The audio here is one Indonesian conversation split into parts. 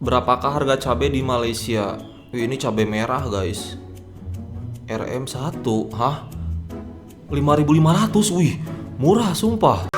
Berapakah harga cabai di Malaysia? Wih, ini cabai merah, guys. RM1. Hah? 5.500. Wih, murah sumpah.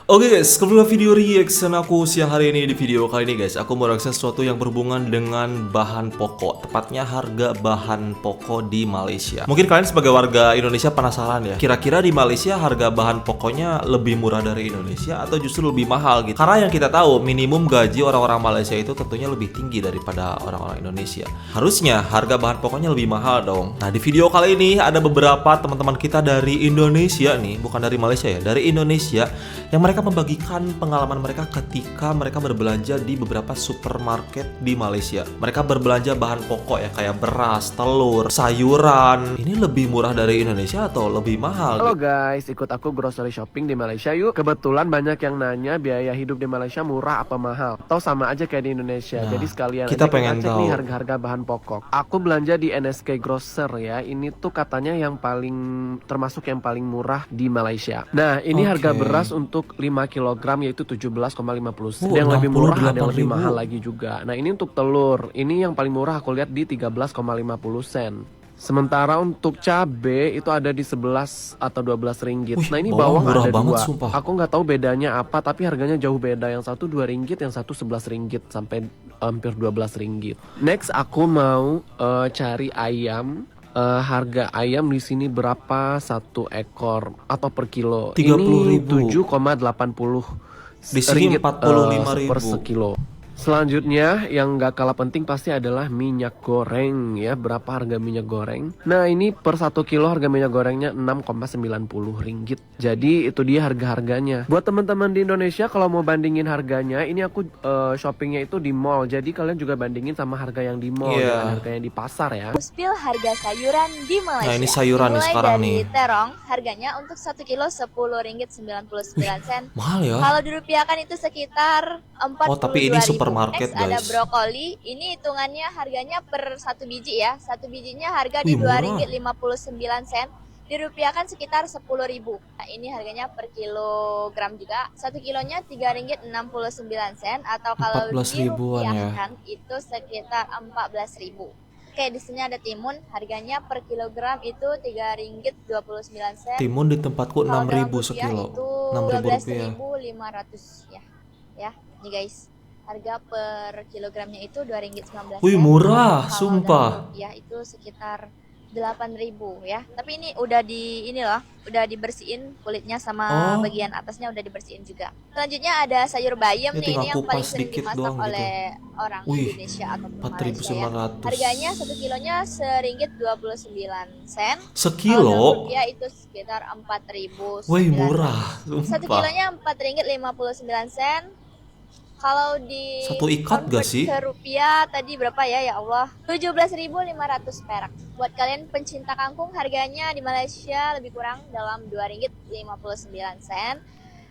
Oke guys, kembali ke video reaction aku siang hari ini. Di video kali ini guys, aku mau reaction sesuatu yang berhubungan dengan bahan pokok, tepatnya harga bahan pokok di Malaysia. Mungkin kalian sebagai warga Indonesia penasaran ya, kira-kira di Malaysia harga bahan pokoknya lebih murah dari Indonesia atau justru lebih mahal gitu. Karena yang kita tahu, minimum gaji orang-orang Malaysia itu tentunya lebih tinggi daripada orang-orang Indonesia. Harusnya harga bahan pokoknya lebih mahal dong. Nah, di video kali ini ada beberapa teman-teman kita dari Indonesia nih, bukan dari Malaysia ya, dari Indonesia, yang mereka membagikan pengalaman mereka ketika mereka berbelanja di beberapa supermarket di Malaysia. Mereka berbelanja bahan pokok ya, kayak beras, telur, sayuran. Ini lebih murah dari Indonesia atau lebih mahal? Halo guys, ikut aku grocery shopping di Malaysia yuk. Kebetulan banyak yang nanya biaya hidup di Malaysia murah apa mahal, atau sama aja kayak di Indonesia. Nah, Jadi sekalian kita aja pengen cek tahu nih harga-harga bahan pokok. Aku belanja di NSK Grocer ya. Ini tuh katanya yang paling termasuk yang paling murah di Malaysia. Nah, ini harga beras untuk 5 kg yaitu 17,50 sen. Ada yang lebih murah, ada yang lebih mahal lagi juga. Nah, ini untuk telur. Ini yang paling murah aku lihat di 13,50 sen. Sementara untuk cabe itu ada di 11 atau 12 ringgit. Wih, nah ini bawang bawang murah ada banget, dua. sumpah. Aku nggak tahu bedanya apa, tapi harganya jauh beda. Yang satu 2 ringgit, yang satu 11 ringgit sampai hampir 12 ringgit. Next aku mau cari ayam. Harga ayam di sini berapa satu ekor atau per kilo? 30.000. Ini 7,80 Di sini ringgit 45.000 per sekilo. Selanjutnya yang gak kalah penting pasti adalah minyak goreng ya. Berapa harga minyak goreng? Nah ini per 1 kilo harga minyak gorengnya 6,90 ringgit. Jadi itu dia harga-harganya. Buat teman-teman di Indonesia kalau mau bandingin harganya, ini aku shoppingnya itu di mall. Jadi kalian juga bandingin sama harga yang di mall, jangan harga yang di pasar ya. Spill harga sayuran di Malaysia. Nah, ini sayuran nih sekarang dari nih. terong, harganya untuk 1 kilo 10 ringgit 99 sen. Mahal ya? Kalau dirupiahkan itu sekitar 42.000. Oh, tapi ini supermarket, Next, ada guys. brokoli. Ini hitungannya harganya per 1 biji ya. Satu bijinya harga di Wih, 2 murah. ringgit 59 sen. Dirupiahkan sekitar 10.000. Nah, ini harganya per kilogram juga. 1 kilonya 3 ringgit 69 sen, atau kalau 14 ribuan ya. dirupiahkan itu sekitar 14.000. Oke, di sini ada timun, harganya per kilogram itu 3 ringgit 29 sen. Timun di tempatku Kalau 6.000 dalam rupiah sekilo. itu 6.000 rupiah. 12.500 ya. Ya, nih guys. Harga per kilogramnya itu 2 ringgit 19 sen. Wih, murah, Kalau sumpah. dalam rupiah itu sekitar 8.000 ya. Tapi ini udah udah dibersihin kulitnya sama bagian atasnya udah dibersihin juga. Selanjutnya ada sayur bayam nih, ini yang paling sering dimasak oleh orang Indonesia atau Malaysia ya. Harganya 1 kilonya Rp1.29. Sekilo? Kalau rupiah itu sekitar 4.000. Wih, murah, 1 sumpah. kilonya Rp4.59. Kalau di Satu ikat gak sih? ke rupiah tadi berapa ya? Ya Allah, 17.500 perak. Buat kalian pencinta kangkung, harganya di Malaysia lebih kurang dalam 2 ringgit 59 sen.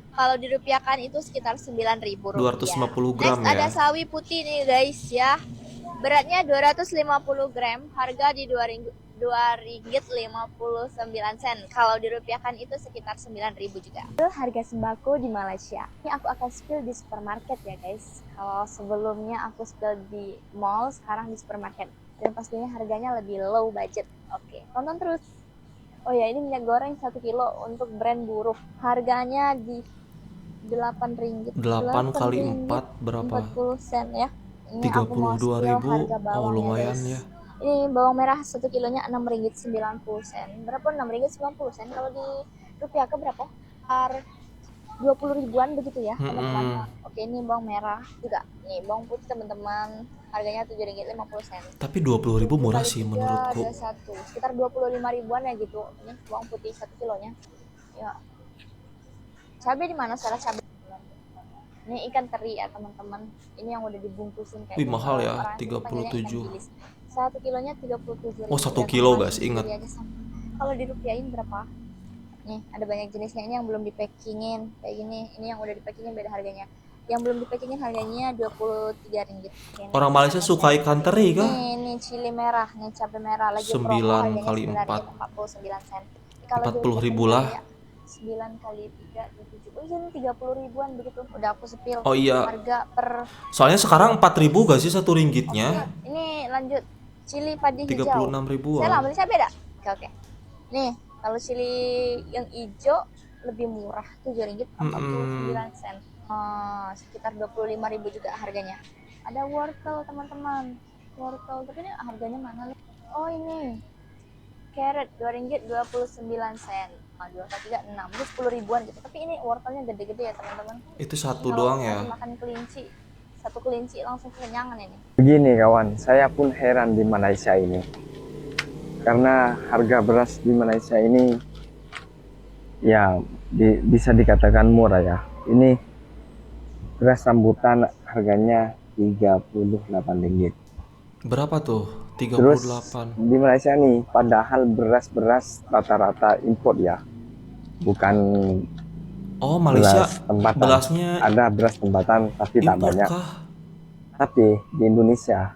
Kalau dirupiahkan itu sekitar 9.000 rupiah. 250 gram. Next, ada sawi putih nih guys ya. Beratnya 250 gram, harga di 2 ringgit 59 sen. Kalau dirupiahkan itu sekitar 9.000 juga. Itu harga sembako di Malaysia. Ini aku akan spill di supermarket ya guys. Kalau sebelumnya aku spill di mall, sekarang di supermarket. Dan pastinya harganya lebih low budget. Oke, tonton terus. Oh ya, ini minyak goreng 1 kilo untuk brand Buruh. Harganya di 8 ringgit. 8 kali 4 berapa? 40 sen ya. Ini aku mau spill 32.000. harga bawang lumayan guys. ya. Ini bawang merah 1 kilonya 6 ringgit 90 sen. Berapa 6 ringgit 90 sen? Kalau di rupiah ke berapa? 20 ribuan begitu ya teman-teman. Oke, ini bawang merah juga. Nih bawang putih teman-teman, harganya 7 ringgit 50 sen. Tapi 20.000 murah sih menurutku. Ada satu, sekitar 25 ribuan ya gitu. Ini bawang putih 1 kilonya. Ya. Cabai di mana salah cabai? Ini ikan teri ya teman-teman. Ini yang udah dibungkusin kayak. Wih, mahal ya, 37. 1 kilonya 37.000. Oh, 1 kilo guys, ingat. Kalau dirupiahin berapa? Nih, ada banyak jenisnya. Ini yang belum dipackingin kayak gini. Ini yang udah dipackingin beda harganya. Yang belum dipackingin harganya 23 ringgit. Orang Malaysia suka ikan teri kah? Ini cili merah, nih cabai merah lagi 9 promo, harganya kali 4. 49 sen. 40.000 lah. 9 kali 3 27. Oh ini 30 ribuan begitu. Udah aku sepil. Oh iya, Harga per soalnya sekarang 4.000 gak sih satu ringgitnya? ini lanjut cili padi 36 hijau. Saya ribuan. lah beli saya beda. Oke. Nih, kalau cili yang hijau lebih murah, 7 ringgit 49 sen. Sekitar 25.000 juga harganya. Ada wortel teman-teman. Wortel, tapi ini harganya mana? Oh ini. Carrot 2 ringgit 29 sen. 2 kali 3 6. Itu 10 ribuan gitu. Tapi ini wortelnya gede-gede ya teman-teman. Itu satu Kalau doang ya. makan kelinci, satu kelinci langsung kenyangan ini. Begini kawan, saya pun heran di Malaysia ini. Karena harga beras di Malaysia ini ya bisa dikatakan murah ya. Ini beras rambutan harganya 38 ringgit. Berapa tuh? Terus 38. di Malaysia nih, padahal beras rata-rata import ya. Bukan Oh, Malaysia beras tempatan. belasnya Ada beras tempatan tapi tak impor banyak. kah? Tapi di Indonesia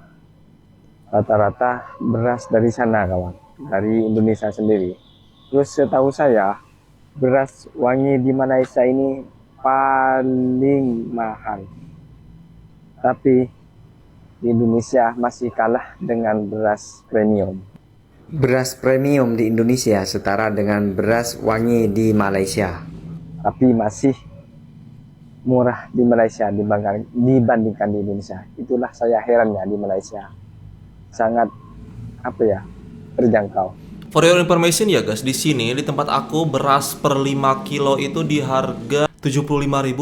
rata-rata beras dari sana kawan, dari Indonesia sendiri. Terus setahu saya beras wangi di Malaysia ini paling mahal. Tapi di Indonesia masih kalah dengan beras premium. Beras premium di Indonesia setara dengan beras wangi di Malaysia. Tapi masih murah di Malaysia dibandingkan di Indonesia. Itulah saya herannya di Malaysia. Sangat terjangkau. For your information ya guys, di sini di tempat aku beras per 5 kilo itu di harga 75.000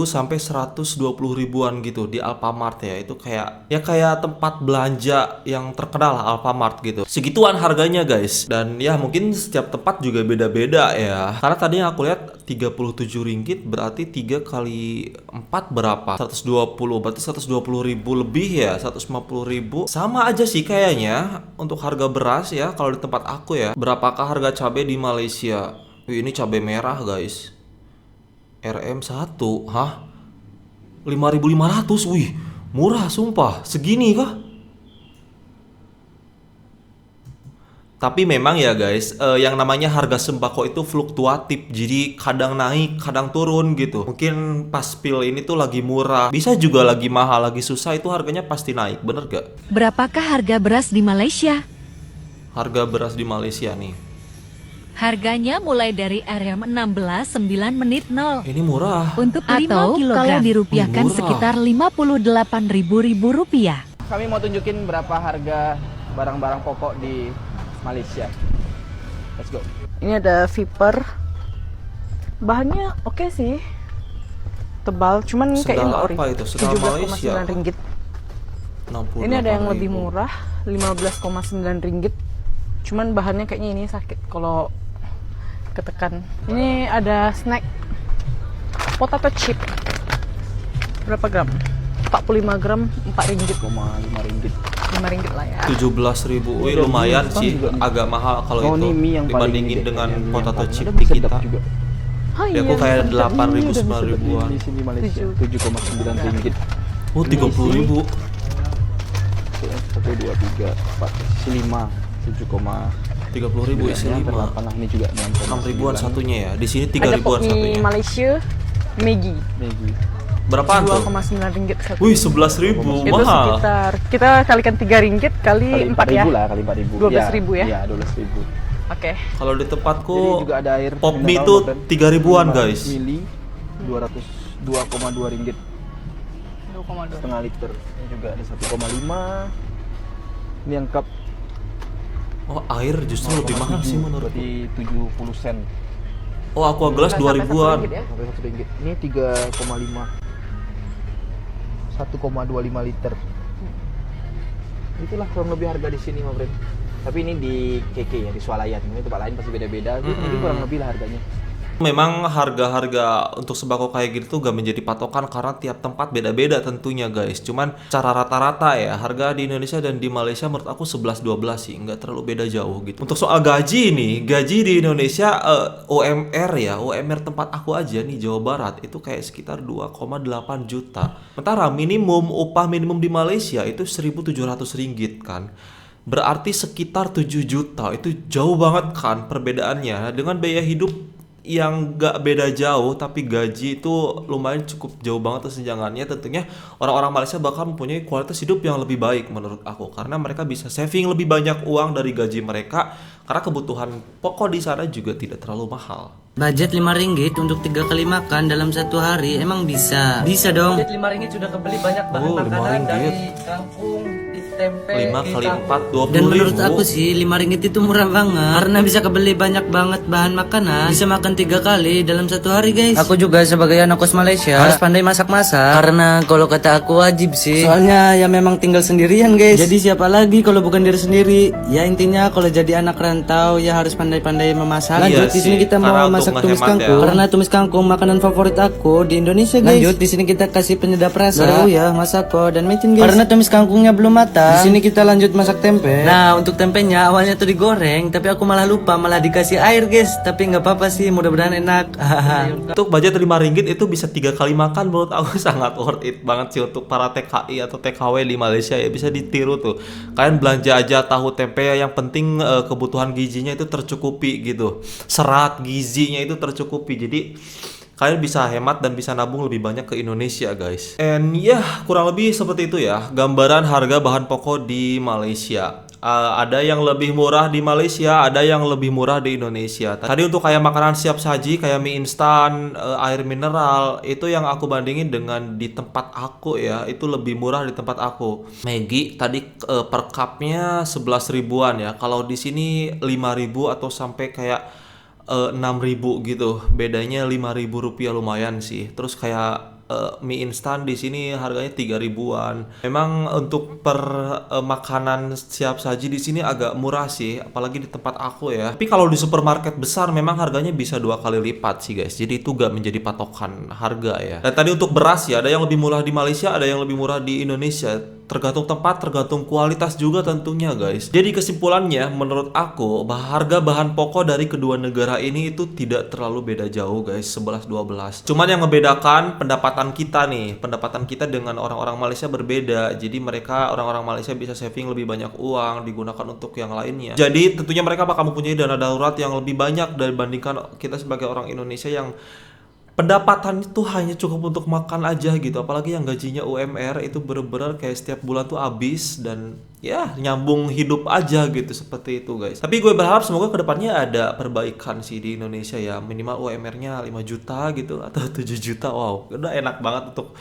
sampai 120 ribuan gitu di Alfamart ya. Itu kayak tempat belanja yang terkenal lah, Alfamart gitu. Segituan harganya guys. Dan ya mungkin setiap tempat juga beda-beda ya. Karena tadi yang aku lihat 37 ringgit berarti 3 kali 4 berapa? 120, berarti 120 ribu lebih ya, 150 ribu. Sama aja sih kayaknya untuk harga beras ya kalau di tempat aku ya. Berapakah harga cabai di Malaysia? Wih, ini cabai merah guys. RM1, hah? 5.500, wih, murah sumpah, segini kah? Tapi memang ya guys, yang namanya harga sembako itu fluktuatif, jadi kadang naik, kadang turun gitu. Mungkin pas pil ini tuh lagi murah, bisa juga lagi mahal, lagi susah, itu harganya pasti naik, bener gak? Berapakah harga beras di Malaysia? Harga beras di Malaysia nih, Harganya mulai dari RM16 9 menit 0. ini murah. Untuk 5 Atau kilogram. kalau dirupiahkan Murah. sekitar 58.000 rupiah. Kami mau tunjukin berapa harga barang-barang pokok di Malaysia. Let's go. Ini ada Viper. Bahannya oke sih. Tebal, cuman kayaknya Sedang nggak ori. apa itu? Sedang Malaysia. 17,9 ringgit. 68.000. Ini ada yang lebih murah, 15,9 ringgit. Cuman bahannya kayaknya ini sakit kalau ketekan. Ini ada snack potato chip. Berapa gram? 45 gram 4 ringgit. 5 ringgit. 5 ringgit lah ya. 17.000, wih Dan lumayan mie sih, juga nih. agak mahal kalau Oh, itu ini mie yang paling dibandingin ini deh, dengan yang potato paling chip ada, di sedap kita. juga. Ya, aku kayak 8.000 Ini udah 9.000-an. Di sini Malaysia 7,9 ringgit. Oh, 30.000. 1 2 3 4 isi 5 30.000 isi 5. Nah, ini juga 6 ribuan satunya ya. Di sini 3 Ada ribuan pop mie satunya. Malaysia Maggi. Berapaan tuh? 2,9 ringgit satu. Wih, 11.000, Itu mahal. sekitar kita kalikan 3 ringgit kali 4 ya. lah, kali 4.000. 12.000 ya? Iya, 12.000. Oke. Kalau di Jadi tempatku juga ada air pop mie mineral, tuh Bang. 3 ribuan 500 guys. mili 2,2 ringgit 2,2. setengah liter. Ini juga ada 1,5. Ini yang cup Oh, air justru lebih mahal sih menurutku. berarti 70 sen Oh, aqua gelas 2 ribuan. ya? sampai 1 ringgit. Ini 3,5 1,25 liter. Itulah kurang lebih harga di sini, Mas Bren. Tapi ini di KK ya, di Swalayan. Ini tempat lain pasti beda-beda. Ini kurang lebih lah harganya. Memang harga-harga untuk sembako kayak gitu tuh gak menjadi patokan karena tiap tempat beda-beda tentunya guys. Cuman cara rata-rata ya harga di Indonesia dan di Malaysia menurut aku 11-12 sih, nggak terlalu beda jauh gitu. Untuk soal gaji nih, gaji di Indonesia UMR ya, UMR tempat aku aja nih Jawa Barat itu kayak sekitar 2,8 juta. Sementara upah minimum di Malaysia itu 1.700 ringgit kan. Berarti sekitar 7 juta, itu jauh banget kan perbedaannya. Dengan biaya hidup yang gak beda jauh tapi gaji itu lumayan cukup jauh banget kesenjangannya, tentunya orang-orang Malaysia bakal mempunyai kualitas hidup yang lebih baik menurut aku, karena mereka bisa saving lebih banyak uang dari gaji mereka karena kebutuhan pokok di sana juga tidak terlalu mahal. Budget RM5 untuk 3 kali makan dalam satu hari emang bisa? Bisa dong. Budget RM5 sudah kebeli banyak bahan makanan dari kangkung, tempe, 5 kali 4 20 Dan menurut ribu. aku sih RM5 itu murah banget karena bisa kebeli banyak banget bahan makanan. Bisa makan 3 kali dalam satu hari guys. Aku juga sebagai anak kos Malaysia harus pandai masak-masak, karena kalau kata aku wajib sih. Soalnya ya memang tinggal sendirian guys. Jadi siapa lagi kalau bukan diri sendiri? Ya intinya kalau jadi anak rantau ya harus pandai-pandai memasak. Lanjut di sini kita mau masak tumis kangkung karena tumis kangkung makanan favorit aku di Indonesia guys. Lanjut di sini kita kasih penyedap rasa. Ya masako dan micin guys. Karena tumis kangkungnya belum matang, di sini kita lanjut masak tempe. Nah untuk tempenya awalnya tuh digoreng, tapi aku malah lupa, malah dikasih air guys. Tapi nggak apa-apa sih, mudah-mudahan enak. Untuk budget RM5 itu bisa 3 kali makan, menurut aku sangat worth it banget sih untuk para TKI atau TKW di Malaysia ya, bisa ditiru tuh. Kalian belanja aja tahu tempe ya, yang penting kebutuhan gizinya itu tercukupi gitu. Serat gizinya itu tercukupi. Jadi kalian bisa hemat dan bisa nabung lebih banyak ke Indonesia guys. And ya kurang lebih seperti itu ya gambaran harga bahan pokok di Malaysia. Ada yang lebih murah di Malaysia, ada yang lebih murah di Indonesia. Tadi untuk kayak makanan siap saji kayak mie instan, air mineral, itu yang aku bandingin dengan di tempat aku ya, itu lebih murah di tempat aku. Maggi tadi per cupnya 11 ribuan ya. Kalau di sini 5 ribu atau sampai kayak 6 ribu gitu. Bedanya 5 ribu rupiah, lumayan sih. Terus kayak mie instan di sini harganya 3 ribuan. Memang untuk per makanan siap saji di sini agak murah sih, apalagi di tempat aku ya. Tapi kalau di supermarket besar memang harganya bisa 2 kali lipat sih guys. Jadi itu gak menjadi patokan harga ya. Dan tadi untuk beras ya, ada yang lebih murah di Malaysia, ada yang lebih murah di Indonesia. Tergantung tempat, tergantung kualitas juga tentunya guys. Jadi kesimpulannya menurut aku, harga bahan pokok dari kedua negara ini itu tidak terlalu beda jauh guys, 11-12. Cuman yang membedakan pendapatan kita nih, pendapatan kita dengan orang-orang Malaysia berbeda. Jadi mereka, orang-orang Malaysia bisa saving lebih banyak uang digunakan untuk yang lainnya. Jadi tentunya mereka bakal mempunyai dana darurat yang lebih banyak dibandingkan kita sebagai orang Indonesia yang pendapatan itu hanya cukup untuk makan aja gitu. Apalagi yang gajinya UMR itu bener-bener kayak setiap bulan tuh habis dan ya nyambung hidup aja gitu, seperti itu guys. Tapi gue berharap semoga kedepannya ada perbaikan sih di Indonesia ya, minimal UMR-nya 5 juta gitu atau 7 juta. Wow, udah enak banget untuk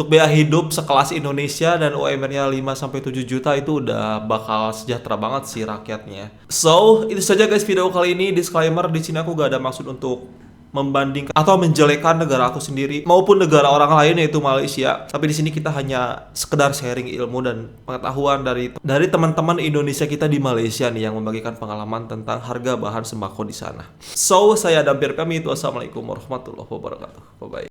biaya hidup sekelas Indonesia, dan UMR-nya 5-7 juta itu udah bakal sejahtera banget sih rakyatnya. So, itu saja guys video kali ini. Disclaimer, di sini aku gak ada maksud untuk membandingkan atau menjelekkan negara aku sendiri maupun negara orang lain yaitu Malaysia. Tapi di sini kita hanya sekedar sharing ilmu dan pengetahuan dari teman-teman Indonesia kita di Malaysia nih yang membagikan pengalaman tentang harga bahan sembako di sana. So, saya Dampir pamit. Wassalamualaikum warahmatullahi wabarakatuh. Bye bye.